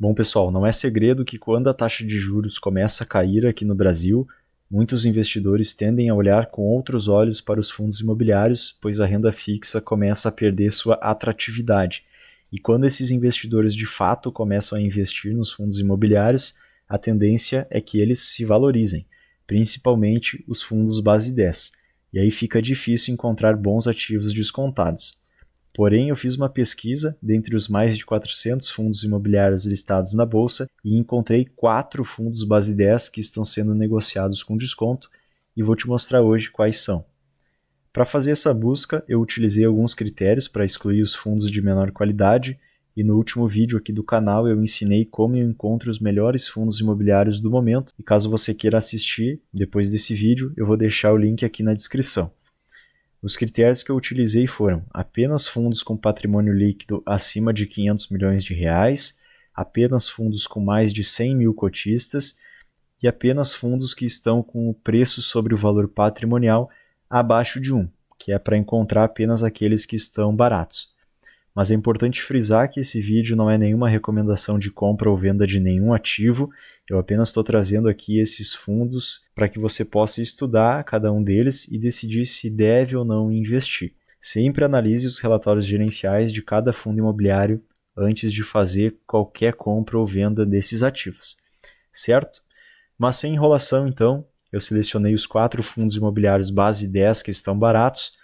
Bom, pessoal, não é segredo que quando a taxa de juros começa a cair aqui no Brasil, muitos investidores tendem a olhar com outros olhos para os fundos imobiliários, pois a renda fixa começa a perder sua atratividade. E quando esses investidores de fato começam a investir nos fundos imobiliários, a tendência é que eles se valorizem, principalmente os fundos base 10. E aí fica difícil encontrar bons ativos descontados. Porém, eu fiz uma pesquisa dentre os mais de 400 fundos imobiliários listados na Bolsa e encontrei 4 fundos base 10 que estão sendo negociados com desconto e vou te mostrar hoje quais são. Para fazer essa busca, eu utilizei alguns critérios para excluir os fundos de menor qualidade e no último vídeo aqui do canal eu ensinei como eu encontro os melhores fundos imobiliários do momento e caso você queira assistir depois desse vídeo, eu vou deixar o link aqui na descrição. Os critérios que eu utilizei foram apenas fundos com patrimônio líquido acima de 500 milhões de reais, apenas fundos com mais de 100 mil cotistas e apenas fundos que estão com o preço sobre o valor patrimonial abaixo de 1, que é para encontrar apenas aqueles que estão baratos. Mas é importante frisar que esse vídeo não é nenhuma recomendação de compra ou venda de nenhum ativo, eu apenas estou trazendo aqui esses fundos para que você possa estudar cada um deles e decidir se deve ou não investir. Sempre analise os relatórios gerenciais de cada fundo imobiliário antes de fazer qualquer compra ou venda desses ativos, certo? Mas sem enrolação então, eu selecionei os 4 fundos imobiliários base 10 que estão baratos,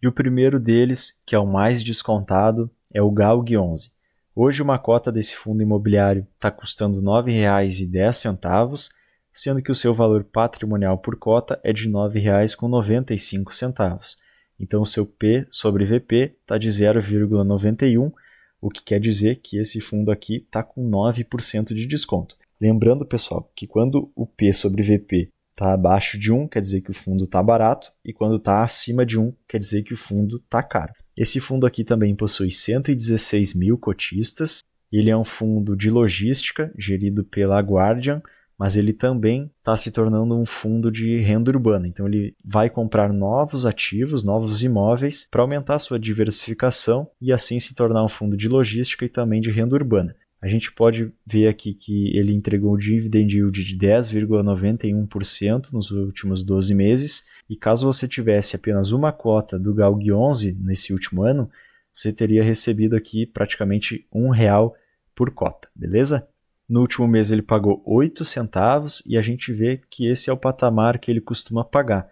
e o primeiro deles, que é o mais descontado, é o GALG11. Hoje uma cota desse fundo imobiliário está custando R$ 9,10, sendo que o seu valor patrimonial por cota é de R$ 9,95. Então o seu P sobre VP está de 0,91, o que quer dizer que esse fundo aqui está com 9% de desconto. Lembrando, pessoal, que quando o P sobre VP está abaixo de 1, quer dizer que o fundo está barato, e quando está acima de 1, quer dizer que o fundo está caro. Esse fundo aqui também possui 116 mil cotistas, ele é um fundo de logística, gerido pela Guardian, mas ele também está se tornando um fundo de renda urbana, então ele vai comprar novos ativos, novos imóveis, para aumentar sua diversificação e assim se tornar um fundo de logística e também de renda urbana. A gente pode ver aqui que ele entregou dividend yield de 10,91% nos últimos 12 meses. E caso você tivesse apenas uma cota do GALG11 nesse último ano, você teria recebido aqui praticamente R$1 por cota, beleza? No último mês ele pagou 8 centavos e a gente vê que esse é o patamar que ele costuma pagar,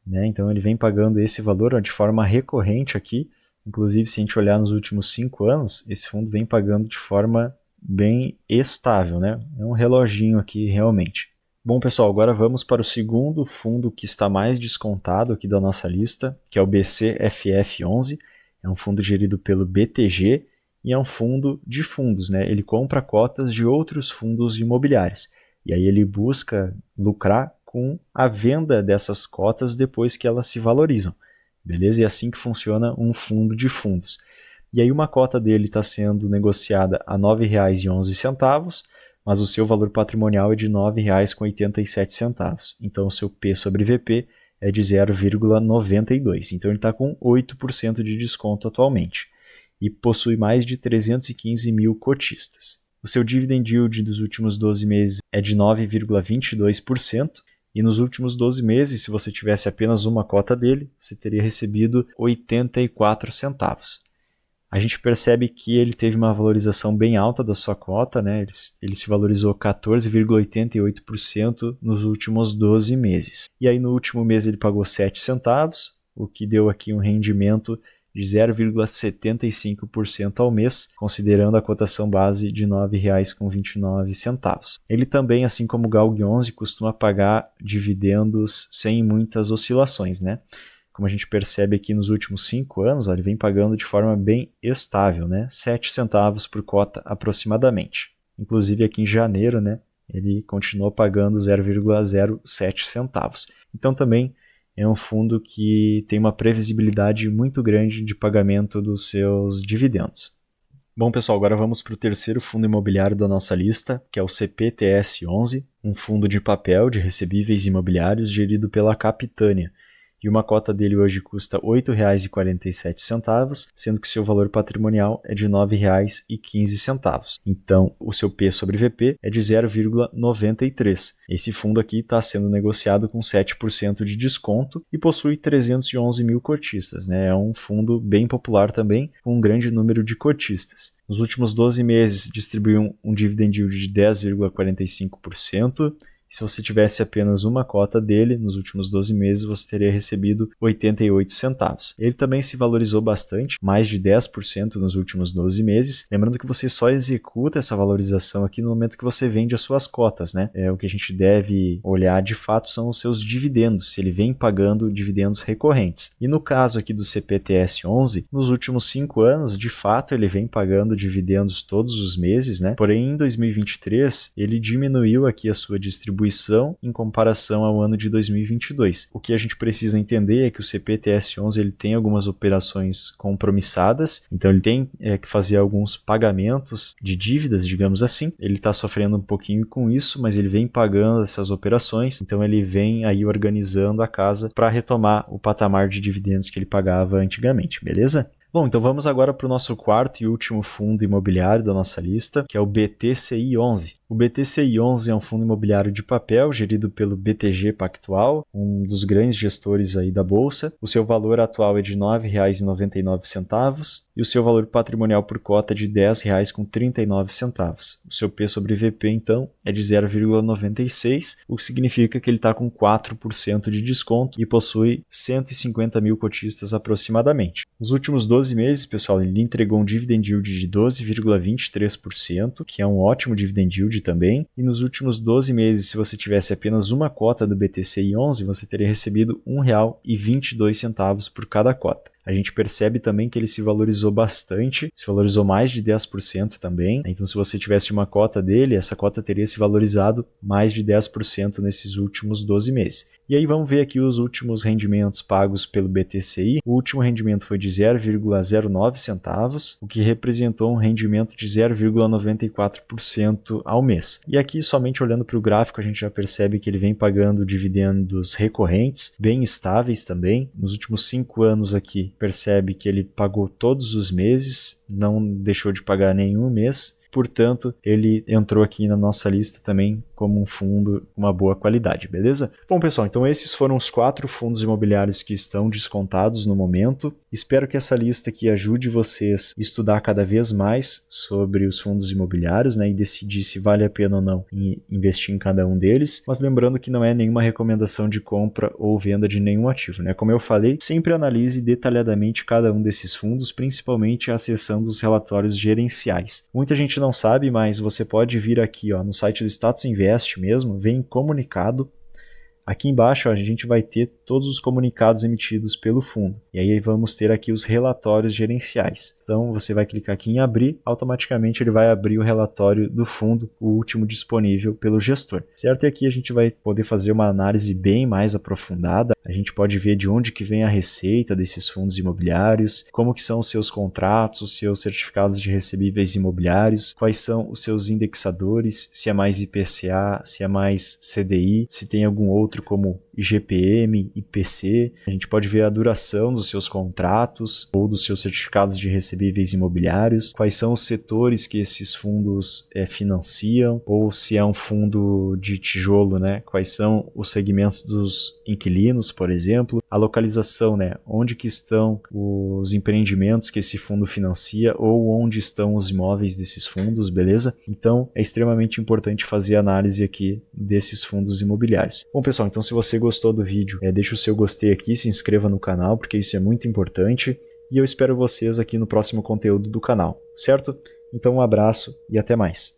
né? Então ele vem pagando esse valor de forma recorrente aqui. Inclusive, se a gente olhar nos últimos 5 anos, esse fundo vem pagando de forma bem estável, né? É um reloginho aqui realmente. Bom, pessoal, agora vamos para o segundo fundo que está mais descontado aqui da nossa lista, que é o BCFF11. É um fundo gerido pelo BTG e é um fundo de fundos, né? Ele compra cotas de outros fundos imobiliários e aí ele busca lucrar com a venda dessas cotas depois que elas se valorizam, beleza? E é assim que funciona um fundo de fundos. E aí uma cota dele está sendo negociada a R$ 9,11, mas o seu valor patrimonial é de R$ 9,87. Então o seu P sobre VP é de 0,92. Então ele está com 8% de desconto atualmente. E possui mais de 315 mil cotistas. O seu dividend yield dos últimos 12 meses é de 9,22%. E nos últimos 12 meses, se você tivesse apenas uma cota dele, você teria recebido 84 centavos. A gente percebe que ele teve uma valorização bem alta da sua cota, né? Ele se valorizou 14,88% nos últimos 12 meses. E aí no último mês ele pagou 7 centavos, o que deu aqui um rendimento de 0,75% ao mês, considerando a cotação base de R$ 9,29. Ele também, assim como o GALG11, costuma pagar dividendos sem muitas oscilações, né? Como a gente percebe aqui nos últimos 5 anos, ele vem pagando de forma bem estável, né? 7 centavos por cota aproximadamente. Inclusive aqui em janeiro, né, ele continuou pagando 0,07 centavos. Então também é um fundo que tem uma previsibilidade muito grande de pagamento dos seus dividendos. Bom, pessoal, agora vamos para o terceiro fundo imobiliário da nossa lista, que é o CPTS11, um fundo de papel de recebíveis imobiliários gerido pela Capitânia. e uma cota dele hoje custa R$ 8,47, sendo que seu valor patrimonial é de R$ 9,15. Então, o seu P sobre VP é de 0,93. Esse fundo aqui está sendo negociado com 7% de desconto e possui 311 mil cotistas, né? É um fundo bem popular também, com um grande número de cotistas. Nos últimos 12 meses, distribuiu um dividend yield de 10,45%. E se você tivesse apenas uma cota dele, nos últimos 12 meses, você teria recebido 88 centavos. Ele também se valorizou bastante, mais de 10% nos últimos 12 meses. Lembrando que você só executa essa valorização aqui no momento que você vende as suas cotas, né? O que a gente deve olhar de fato são os seus dividendos, se ele vem pagando dividendos recorrentes. E no caso aqui do CPTS11, nos últimos 5 anos, de fato, ele vem pagando dividendos todos os meses, né? Porém, em 2023, ele diminuiu aqui a sua distribuição em comparação ao ano de 2022. O que a gente precisa entender é que o CPTS11 ele tem algumas operações compromissadas, então ele tem que fazer alguns pagamentos de dívidas, digamos assim. Ele está sofrendo um pouquinho com isso, mas ele vem pagando essas operações, então ele vem aí organizando a casa para retomar o patamar de dividendos que ele pagava antigamente, beleza? Bom, então vamos agora para o nosso quarto e último fundo imobiliário da nossa lista, que é o BTCI11. O BTCI11 é um fundo imobiliário de papel gerido pelo BTG Pactual, um dos grandes gestores aí da bolsa. O seu valor atual é de R$ 9,99 e o seu valor patrimonial por cota é de R$ 10,39. O seu P sobre VP, então, é de 0,96, o que significa que ele está com 4% de desconto e possui 150 mil cotistas aproximadamente. Nos últimos 12 meses, pessoal, ele entregou um dividend yield de 12,23%, que é um ótimo dividend yield também. E nos últimos 12 meses, se você tivesse apenas uma cota do BTCI11, você teria recebido R$ 1,22 por cada cota. A gente percebe também que ele se valorizou bastante, se valorizou mais de 10% também. Então, se você tivesse uma cota dele, essa cota teria se valorizado mais de 10% nesses últimos 12 meses. E aí vamos ver aqui os últimos rendimentos pagos pelo BTCI. O último rendimento foi de 0,09 centavos, o que representou um rendimento de 0,94% ao mês. E aqui, somente olhando para o gráfico, a gente já percebe que ele vem pagando dividendos recorrentes, bem estáveis também. Nos últimos 5 anos aqui, percebe que ele pagou todos os meses, não deixou de pagar nenhum mês. Portanto, ele entrou aqui na nossa lista também como um fundo com uma boa qualidade, beleza? Bom, pessoal, então esses foram os 4 fundos imobiliários que estão descontados no momento. Espero que essa lista aqui ajude vocês a estudar cada vez mais sobre os fundos imobiliários, né, e decidir se vale a pena ou não investir em cada um deles. Mas lembrando que não é nenhuma recomendação de compra ou venda de nenhum ativo, né? Como eu falei, sempre analise detalhadamente cada um desses fundos, principalmente acessando os relatórios gerenciais. Muita gente não sabe, mas você pode vir aqui, ó, no site do Status Invest mesmo, vem comunicado. Aqui embaixo, ó, a gente vai ter todos os comunicados emitidos pelo fundo. E aí vamos ter aqui os relatórios gerenciais. Então você vai clicar aqui em abrir, automaticamente ele vai abrir o relatório do fundo, o último disponível pelo gestor. Certo? E aqui a gente vai poder fazer uma análise bem mais aprofundada. A gente pode ver de onde que vem a receita desses fundos imobiliários, como que são os seus contratos, os seus certificados de recebíveis imobiliários, quais são os seus indexadores, se é mais IPCA, se é mais CDI, se tem algum outro como IGPM, IPC. A gente pode ver a duração dos seus contratos ou dos seus certificados de recebíveis imobiliários, quais são os setores que esses fundos financiam, ou se é um fundo de tijolo, né? Quais são os segmentos dos inquilinos, por exemplo, a localização, né? Onde que estão os empreendimentos que esse fundo financia ou onde estão os imóveis desses fundos, beleza? Então, é extremamente importante fazer a análise aqui desses fundos imobiliários. Bom, pessoal, então se você gostou do vídeo, deixa o seu gostei aqui, se inscreva no canal, porque isso é muito importante, e eu espero vocês aqui no próximo conteúdo do canal, certo? Então um abraço e até mais.